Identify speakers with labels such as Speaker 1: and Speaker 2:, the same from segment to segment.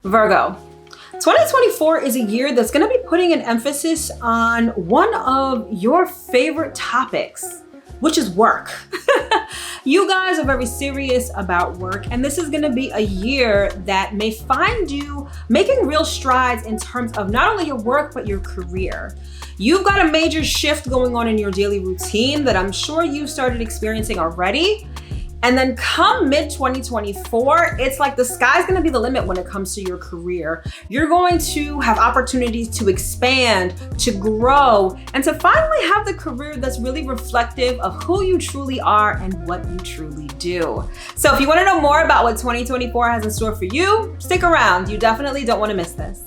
Speaker 1: Virgo. 2024 is a year that's going to be putting an emphasis on one of your favorite topics, which is work. You guys are very serious about work, and this is going to be a year that may find you making real strides in terms of not only your work, but your career. You've got a major shift going on in your daily routine that I'm sure you started experiencing already. And then come mid-2024, it's like the sky's gonna be the limit when it comes to your career. You're going to have opportunities to expand, to grow, and to finally have the career that's really reflective of who you truly are and what you truly do. So if you wanna know more about what 2024 has in store for you, stick around. You definitely don't wanna miss this.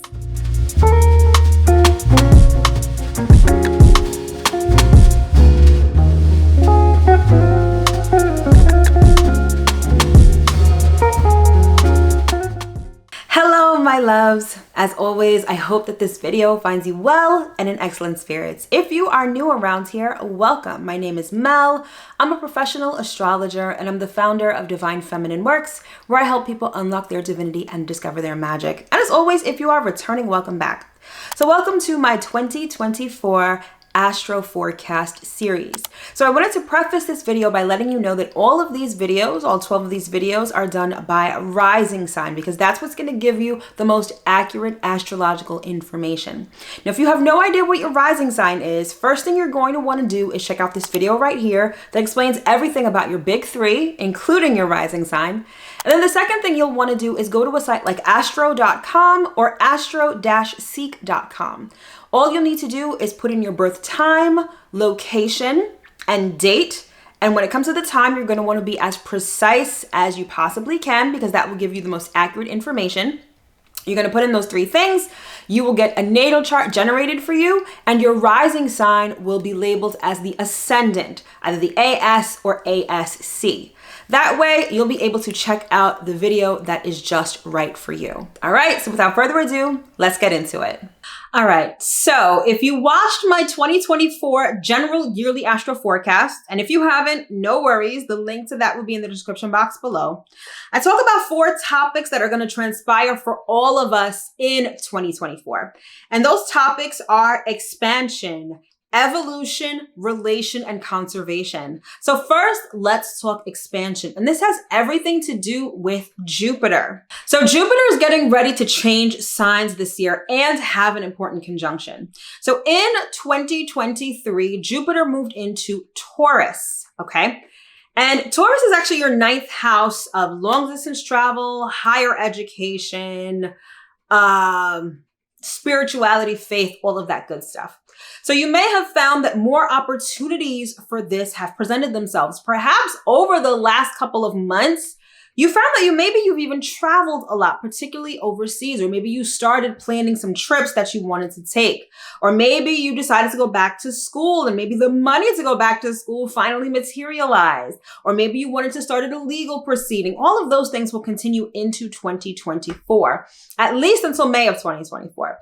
Speaker 1: My loves, as always, I hope that this video finds you well and in excellent spirits. If you are new around here, welcome. My name is Mel. I'm a professional astrologer and I'm the founder of divinefeminineworks, where I help people unlock their divinity and discover their magic. And as always, if you are returning, welcome back. So welcome to my 2024 Astro Forecast series. So I wanted to preface this video by letting you know that all of these videos, all 12 of these videos, are done by rising sign, because that's what's going to give you the most accurate astrological information. Now, if you have no idea what your rising sign is, first thing you're going to want to do is check out this video right here that explains everything about your big three, including your rising sign. And then the second thing you'll want to do is go to a site like astro.com or astro-seek.com. All you'll need to do is put in your birth time, location, and date. And when it comes to the time, you're going to want to be as precise as you possibly can, because that will give you the most accurate information. You're going to put in those three things. You will get a natal chart generated for you, and your rising sign will be labeled as the ascendant, either the AS or ASC. That way, you'll be able to check out the video that is just right for you. All right, so without further ado, let's get into it. All right, so if you watched my 2024 general yearly astro forecast, and if you haven't, no worries, the link to that will be in the description box below. I talk about 4 topics that are going to transpire for all of us in 2024. And those topics are expansion, evolution, relation, and conservation. So first, let's talk expansion. And this has everything to do with Jupiter. So Jupiter is getting ready to change signs this year and have an important conjunction. So in 2023, Jupiter moved into Taurus, okay? And Taurus is actually your 9th house of long distance travel, higher education, spirituality, faith, all of that good stuff. So you may have found that more opportunities for this have presented themselves. Perhaps over the last couple of months, you found that you've even traveled a lot, particularly overseas, or maybe you started planning some trips that you wanted to take, or maybe you decided to go back to school and maybe the money to go back to school finally materialized, or maybe you wanted to start a legal proceeding. All of those things will continue into 2024, at least until May of 2024.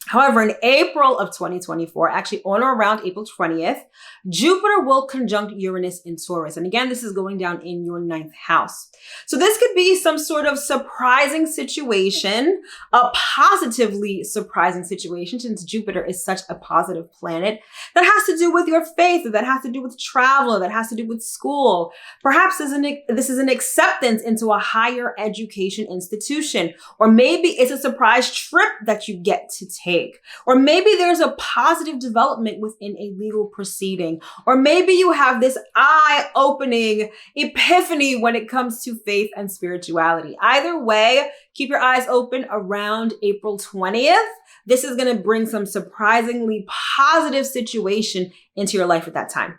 Speaker 1: However, in April of 2024, actually on or around April 20th, Jupiter will conjunct Uranus in Taurus. And again, this is going down in your 9th house. So this could be some sort of surprising situation, a positively surprising situation, since Jupiter is such a positive planet that has to do with your faith, or that has to do with travel, or that has to do with school. Perhaps this is an acceptance into a higher education institution, or maybe it's a surprise trip that you get to take. Or maybe there's a positive development within a legal proceeding. Or maybe you have this eye-opening epiphany when it comes to faith and spirituality. Either way, keep your eyes open around April 20th. This is going to bring some surprisingly positive situation into your life at that time.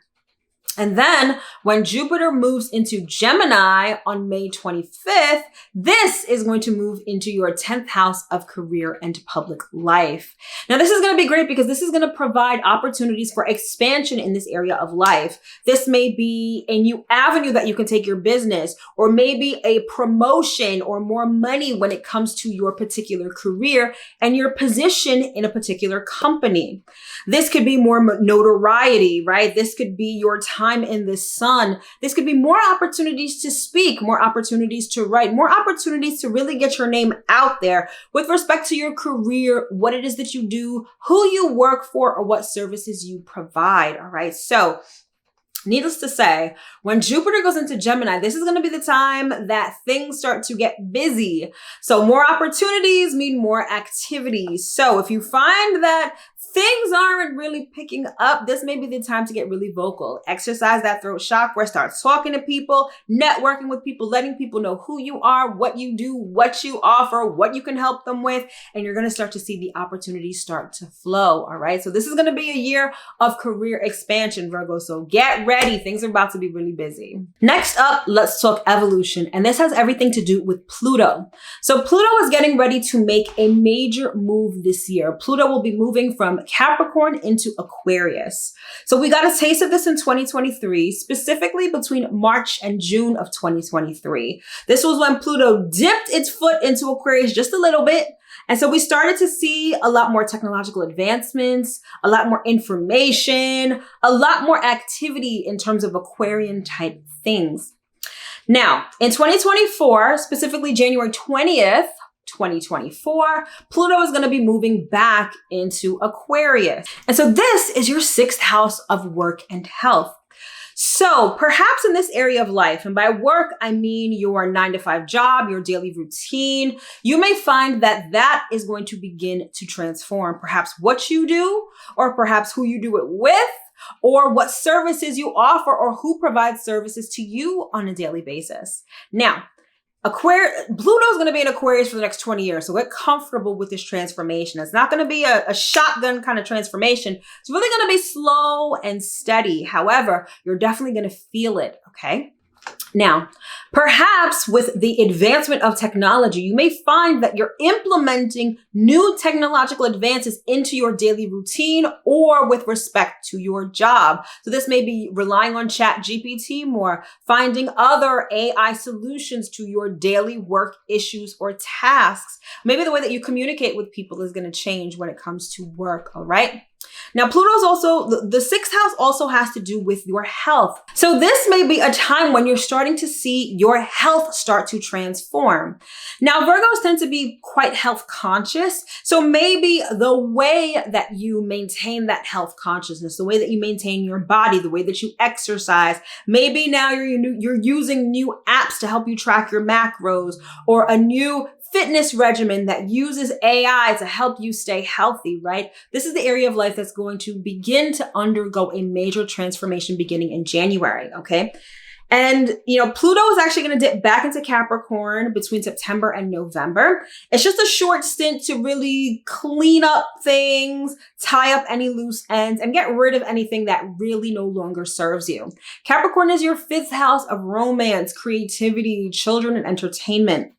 Speaker 1: And then when Jupiter moves into Gemini on May 25th, this is going to move into your 10th house of career and public life. Now, this is going to be great because this is going to provide opportunities for expansion in this area of life. This may be a new avenue that you can take your business, or maybe a promotion or more money when it comes to your particular career and your position in a particular company. This could be more notoriety, right? This could be your time time in the sun, this could be more opportunities to speak, more opportunities to write, more opportunities to really get your name out there with respect to your career, what it is that you do, who you work for, or what services you provide. All right. So needless to say, when Jupiter goes into Gemini, this is going to be the time that things start to get busy. So more opportunities mean more activities. So if you find that things aren't really picking up, this may be the time to get really vocal. Exercise that throat chakra, start talking to people, networking with people, letting people know who you are, what you do, what you offer, what you can help them with, and you're going to start to see the opportunities start to flow. All right. So this is going to be a year of career expansion, Virgo. So get ready. Things are about to be really busy. Next up, let's talk evolution. And this has everything to do with Pluto. So Pluto is getting ready to make a major move this year. Pluto will be moving from Capricorn into Aquarius. So we got a taste of this in 2023, specifically between March and June of 2023. This was when Pluto dipped its foot into Aquarius just a little bit. And so we started to see a lot more technological advancements, a lot more information, a lot more activity in terms of Aquarian type things. Now, in 2024, specifically January 20th, 2024, Pluto is going to be moving back into Aquarius. And so this is your 6th house of work and health. So perhaps in this area of life, and by work, I mean your 9-to-5 job, your daily routine, you may find that that is going to begin to transform perhaps what you do, or perhaps who you do it with, or what services you offer, or who provides services to you on a daily basis. Now, Pluto is going to be in Aquarius for the next 20 years. So get comfortable with this transformation. It's not going to be a shotgun kind of transformation. It's really going to be slow and steady. However, you're definitely going to feel it. Okay. Now, perhaps with the advancement of technology, you may find that you're implementing new technological advances into your daily routine or with respect to your job. So this may be relying on ChatGPT more, finding other AI solutions to your daily work issues or tasks. Maybe the way that you communicate with people is going to change when it comes to work. All right. Now, Pluto's also, the 6th house also has to do with your health. So this may be a time when you're starting to see your health start to transform. Now, Virgos tend to be quite health conscious. So maybe the way that you maintain that health consciousness, the way that you maintain your body, the way that you exercise, maybe now you're using new apps to help you track your macros, or a new fitness regimen that uses AI to help you stay healthy, right? This is the area of life that's going to begin to undergo a major transformation beginning in January, okay? And, Pluto is actually going to dip back into Capricorn between September and November. It's just a short stint to really clean up things, tie up any loose ends, and get rid of anything that really no longer serves you. Capricorn is your 5th house of romance, creativity, children, and entertainment.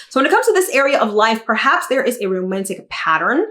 Speaker 1: So when it comes to this area of life, perhaps there is a romantic pattern.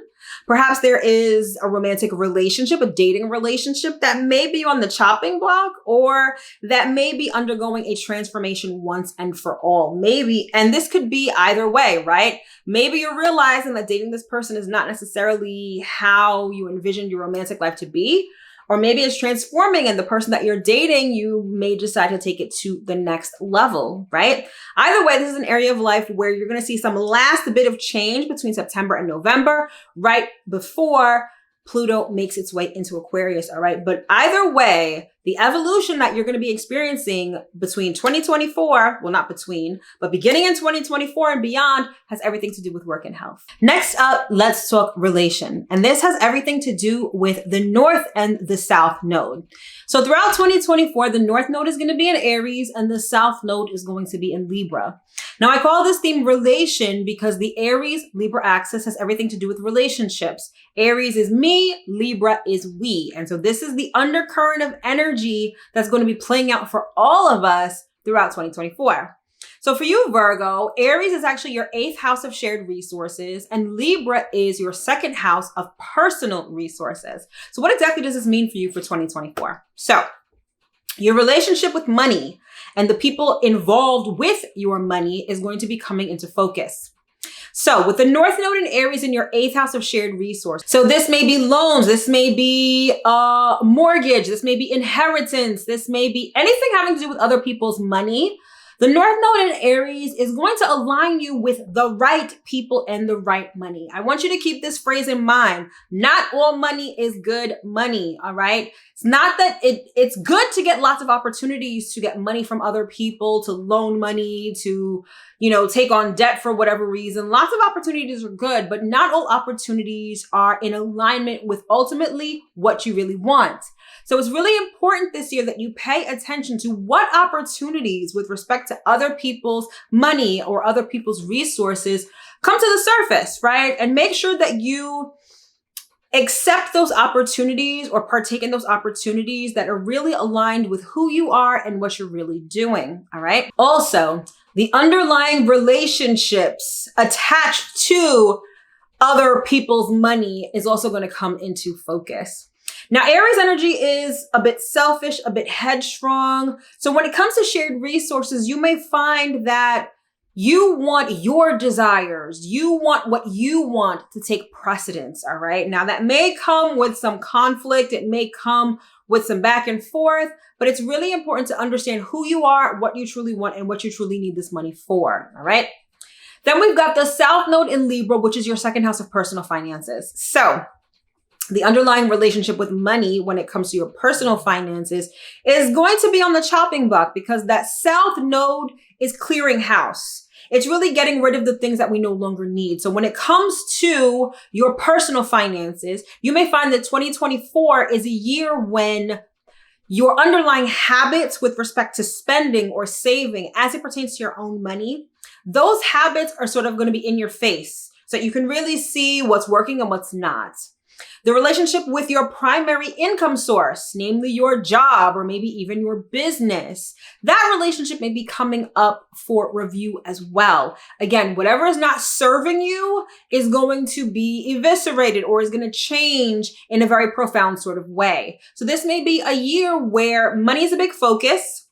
Speaker 1: Perhaps there is a romantic relationship, a dating relationship that may be on the chopping block, or that may be undergoing a transformation once and for all. Maybe, and this could be either way, right? Maybe you're realizing that dating this person is not necessarily how you envisioned your romantic life to be. Or maybe it's transforming, and the person that you're dating, you may decide to take it to the next level, right? Either way, this is an area of life where you're going to see some last bit of change between September and November, right before Pluto makes its way into Aquarius, all right? But either way, the evolution that you're going to be experiencing between 2024, well, not between, but beginning in 2024 and beyond, has everything to do with work and health. Next up, let's talk relation. And this has everything to do with the North and the South node. So throughout 2024, the North node is going to be in Aries and the South node is going to be in Libra. Now, I call this theme relation because the Aries-Libra axis has everything to do with relationships. Aries is me, Libra is we. And so this is the undercurrent of energy that's going to be playing out for all of us throughout 2024. So for you, Virgo, Aries is actually your 8th house of shared resources, and Libra is your 2nd house of personal resources. So what exactly does this mean for you for 2024? So your relationship with money and the people involved with your money is going to be coming into focus. So with the North Node in Aries in your 8th house of shared resource. So this may be loans, this may be mortgage, this may be inheritance, this may be anything having to do with other people's money. The North Node in Aries is going to align you with the right people and the right money. I want you to keep this phrase in mind. Not all money is good money, all right? It's not that it's good to get lots of opportunities to get money from other people, to loan money, to, take on debt for whatever reason. Lots of opportunities are good, but not all opportunities are in alignment with ultimately what you really want. So it's really important this year that you pay attention to what opportunities with respect to other people's money or other people's resources come to the surface, right? And make sure that you accept those opportunities or partake in those opportunities that are really aligned with who you are and what you're really doing, all right? Also, the underlying relationships attached to other people's money is also going to come into focus. Now, Aries energy is a bit selfish, a bit headstrong. So when it comes to shared resources, you may find that you want your desires, you want what you want to take precedence, all right? Now, that may come with some conflict. It may come with some back and forth, but it's really important to understand who you are, what you truly want, and what you truly need this money for, all right? Then we've got the South Node in Libra, which is your 2nd house of personal finances. So the underlying relationship with money when it comes to your personal finances is going to be on the chopping block because that South Node is clearing house. It's really getting rid of the things that we no longer need. So when it comes to your personal finances, you may find that 2024 is a year when your underlying habits with respect to spending or saving as it pertains to your own money, those habits are sort of going to be in your face so that you can really see what's working and what's not. The relationship with your primary income source, namely your job or maybe even your business, that relationship may be coming up for review as well. Again, whatever is not serving you is going to be eviscerated or is going to change in a very profound sort of way. So this may be a year where money is a big focus.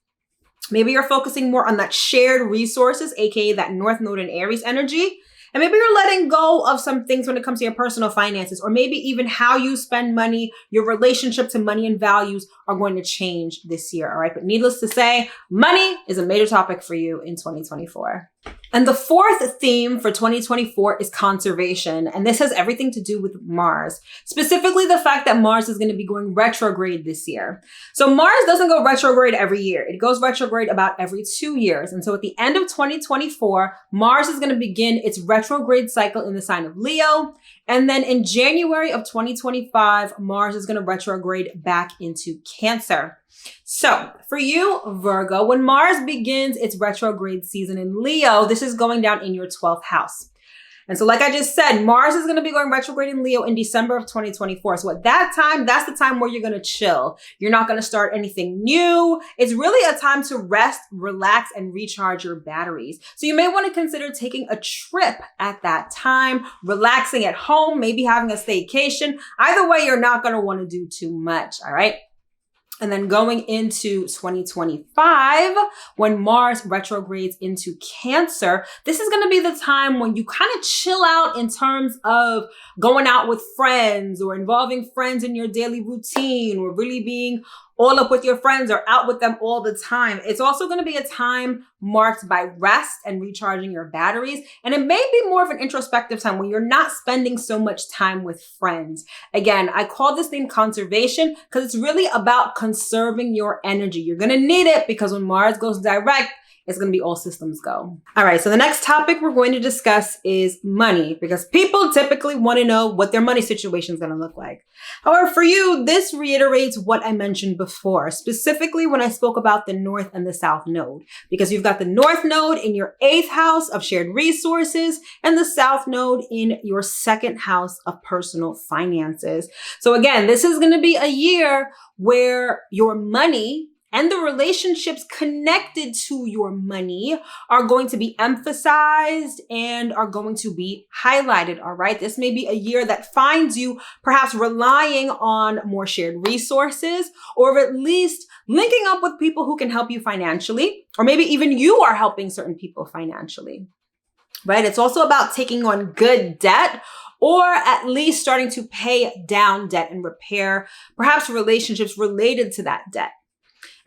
Speaker 1: Maybe you're focusing more on that shared resources, aka that North Node in Aries energy. And maybe you're letting go of some things when it comes to your personal finances, or maybe even how you spend money, your relationship to money and values are going to change this year, all right? But needless to say, money is a major topic for you in 2024. And the 4th theme for 2024 is conservation. And this has everything to do with Mars, specifically the fact that Mars is going to be going retrograde this year. So Mars doesn't go retrograde every year. It goes retrograde about every 2 years. And so at the end of 2024, Mars is going to begin its retrograde cycle in the sign of Leo. And then in January of 2025, Mars is going to retrograde back into Cancer. So for you, Virgo, when Mars begins its retrograde season in Leo, this is going down in your 12th house. And so like I just said, Mars is going to be going retrograde in Leo in December of 2024. So at that time, that's the time where you're going to chill. You're not going to start anything new. It's really a time to rest, relax, and recharge your batteries. So you may want to consider taking a trip at that time, relaxing at home, maybe having a staycation. Either way, you're not going to want to do too much, all right? And then going into 2025, when Mars retrogrades into Cancer, this is going to be the time when you kind of chill out in terms of going out with friends or involving friends in your daily routine or really being all up with your friends or out with them all the time. It's also going to be a time marked by rest and recharging your batteries. And it may be more of an introspective time when you're not spending so much time with friends. Again, I call this thing conservation because it's really about conserving your energy. You're going to need it because when Mars goes direct, it's going to be all systems go. All right, so the next topic we're going to discuss is money, because people typically want to know what their money situation is going to look like. However, for you, this reiterates what I mentioned before, specifically when I spoke about the North and the South Node, because you've got the North Node in your 8th house of shared resources and the South Node in your 2nd house of personal finances. So again, this is going to be a year where your money and the relationships connected to your money are going to be emphasized and are going to be highlighted, all right? This may be a year that finds you perhaps relying on more shared resources, or at least linking up with people who can help you financially, or maybe even you are helping certain people financially. right? It's also about taking on good debt, or at least starting to pay down debt and repair perhaps relationships related to that debt.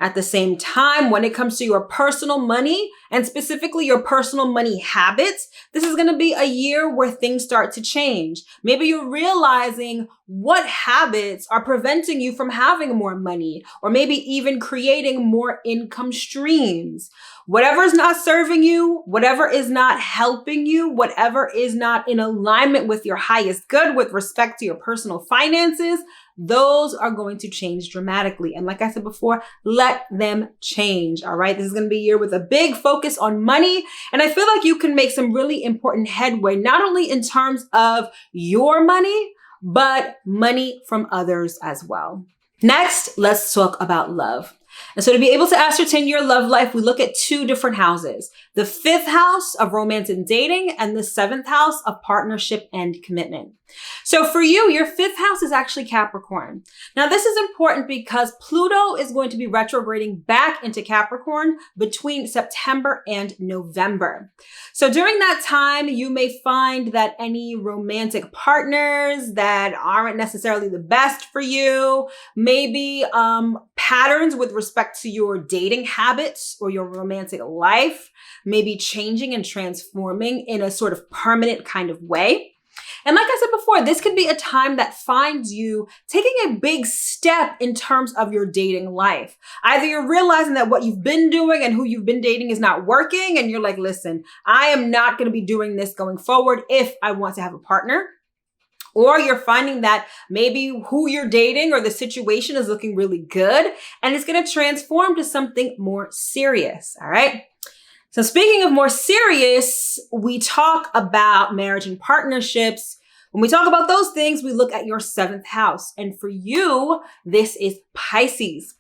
Speaker 1: At the same time, when it comes to your personal money and specifically your personal money habits, this is going to be a year where things start to change. Maybe you're realizing what habits are preventing you from having more money, or maybe even creating more income streams. Whatever is not serving you, whatever is not helping you, whatever is not in alignment with your highest good with respect to your personal finances, those are going to change dramatically. And like I said before, let them change. All right. This is going to be a year with a big focus on money. And I feel like you can make some really important headway, not only in terms of your money, but money from others as well. Next, let's talk about love. And so to be able to ascertain your love life, we look at two different houses: the 5th house of romance and dating, and the 7th house of partnership and commitment. So for you, your 5th house is actually Capricorn. Now, this is important because Pluto is going to be retrograding back into Capricorn between September and November. So during that time, you may find that any romantic partners that aren't necessarily the best for you, maybe patterns with respect to your dating habits or your romantic life, may be changing and transforming in a sort of permanent kind of way. And like I said before, this could be a time that finds you taking a big step in terms of your dating life. Either you're realizing that what you've been doing and who you've been dating is not working, and you're like, listen, I am not going to be doing this going forward if I want to have a partner. Or you're finding that maybe who you're dating or the situation is looking really good, and it's going to transform to something more serious. All right. So speaking of more serious, we talk about marriage and partnerships. When we talk about those things, we look at your 7th house. And for you, this is Pisces.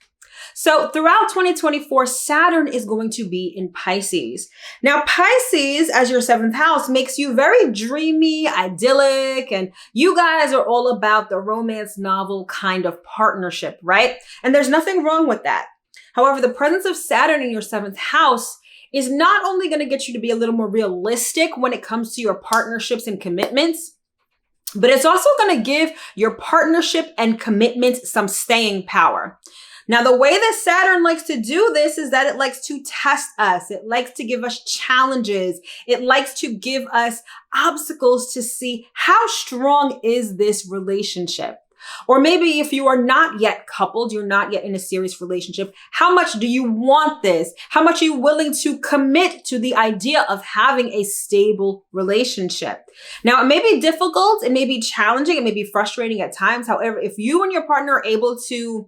Speaker 1: So throughout 2024, Saturn is going to be in Pisces. Now, Pisces, as your 7th house, makes you very dreamy, idyllic, and you guys are all about the romance novel kind of partnership, right? And there's nothing wrong with that. However, the presence of Saturn in your 7th house is not only going to get you to be a little more realistic when it comes to your partnerships and commitments, but it's also going to give your partnership and commitments some staying power. Now, the way that Saturn likes to do this is that it likes to test us. It likes to give us challenges. It likes to give us obstacles to see how strong is this relationship. Or maybe if you are not yet coupled, you're not yet in a serious relationship, how much do you want this? How much are you willing to commit to the idea of having a stable relationship? Now, it may be difficult, it may be challenging, it may be frustrating at times. However, if you and your partner are able to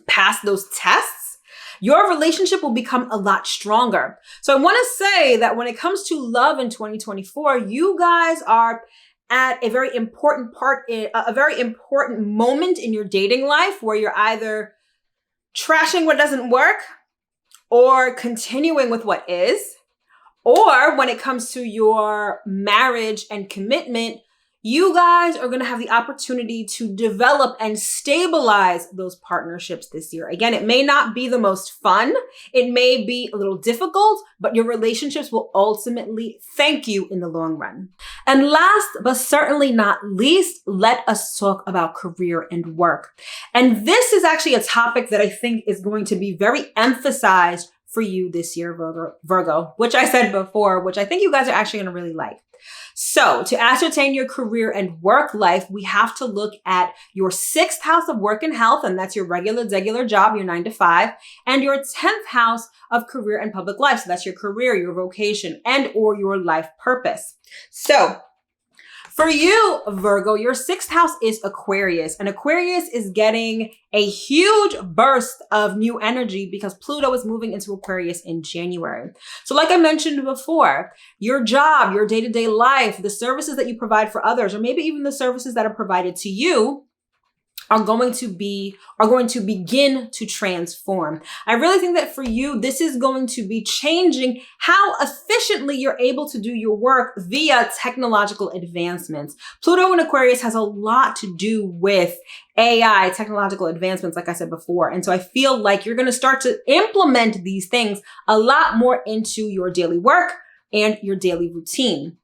Speaker 1: pass those tests, your relationship will become a lot stronger. So I want to say that when it comes to love in 2024, you guys are at a very important moment in your dating life where you're either trashing what doesn't work or continuing with what is. Or when it comes to your marriage and commitment, you guys are going to have the opportunity to develop and stabilize those partnerships this year. Again, it may not be the most fun. It may be a little difficult, but your relationships will ultimately thank you in the long run. And last, but certainly not least, let us talk about career and work. And this is actually a topic that I think is going to be very emphasized for you this year, Virgo, which I said before, which I think you guys are actually going to really like. So to ascertain your career and work life, we have to look at your 6th house of work and health, and that's your regular job, your 9 to 5, and your 10th house of career and public life. So that's your career, your vocation, and or your life purpose. So for you, Virgo, your 6th house is Aquarius, and Aquarius is getting a huge burst of new energy because Pluto is moving into Aquarius in January. So like I mentioned before, your job, your day-to-day life, the services that you provide for others, or maybe even the services that are provided to you are going to begin to transform. I really think that for you, this is going to be changing how efficiently you're able to do your work via technological advancements. Pluto in Aquarius has a lot to do with AI, technological advancements, like I said before. And so I feel like you're going to start to implement these things a lot more into your daily work, and your daily routine.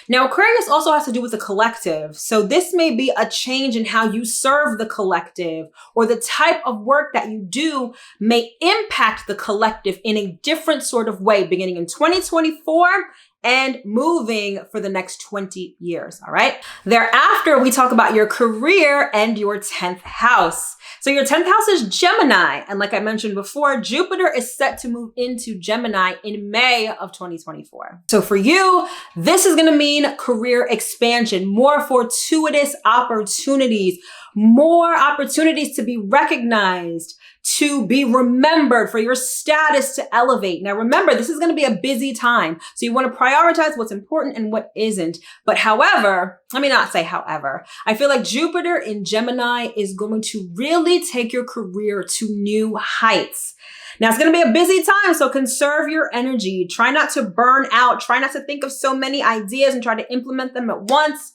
Speaker 1: Now, Aquarius also has to do with the collective. So this may be a change in how you serve the collective, or the type of work that you do may impact the collective in a different sort of way, beginning in 2024 and moving for the next 20 years, all right? Thereafter, we talk about your career and your 10th house. So your 10th house is Gemini. And like I mentioned before, Jupiter is set to move into Gemini in May of 2024. So for you, this is gonna mean career expansion, more fortuitous opportunities, more opportunities to be recognized, to be remembered, for your status to elevate. Now remember, this is going to be a busy time. So you want to prioritize what's important and what isn't. But however, let me not say however, I feel like Jupiter in Gemini is going to really take your career to new heights. Now it's going to be a busy time, so conserve your energy. Try not to burn out. Try not to think of so many ideas and try to implement them at once.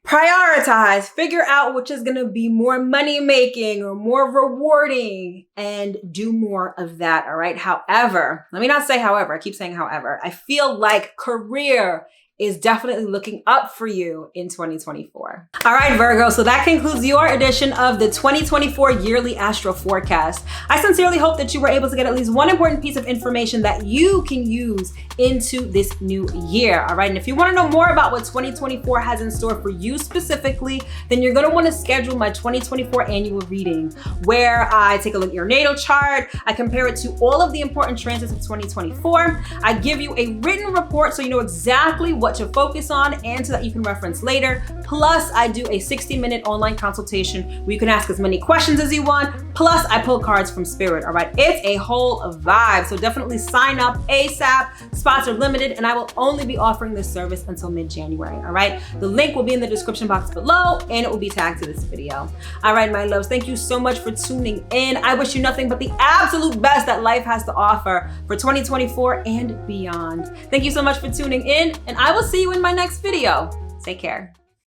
Speaker 1: Prioritize, figure out which is going to be more money making or more rewarding, and do more of that. All right. However, let me not say however, I keep saying however, I feel like career is definitely looking up for you in 2024. All right, Virgo, so that concludes your edition of the 2024 yearly astro forecast. I sincerely hope that you were able to get at least one important piece of information that you can use into this new year, all right? And if you wanna know more about what 2024 has in store for you specifically, then you're gonna wanna schedule my 2024 annual reading, where I take a look at your natal chart, I compare it to all of the important transits of 2024, I give you a written report so you know exactly what to focus on and so that you can reference later. Plus, I do a 60-minute online consultation where you can ask as many questions as you want. Plus, I pull cards from Spirit, all right? It's a whole vibe, so definitely sign up ASAP. Spots are limited, and I will only be offering this service until mid-January, all right? The link will be in the description box below, and it will be tagged to this video. All right, my loves, thank you so much for tuning in. I wish you nothing but the absolute best that life has to offer for 2024 and beyond. Thank you so much for tuning in, and I will see you in my next video. Take care.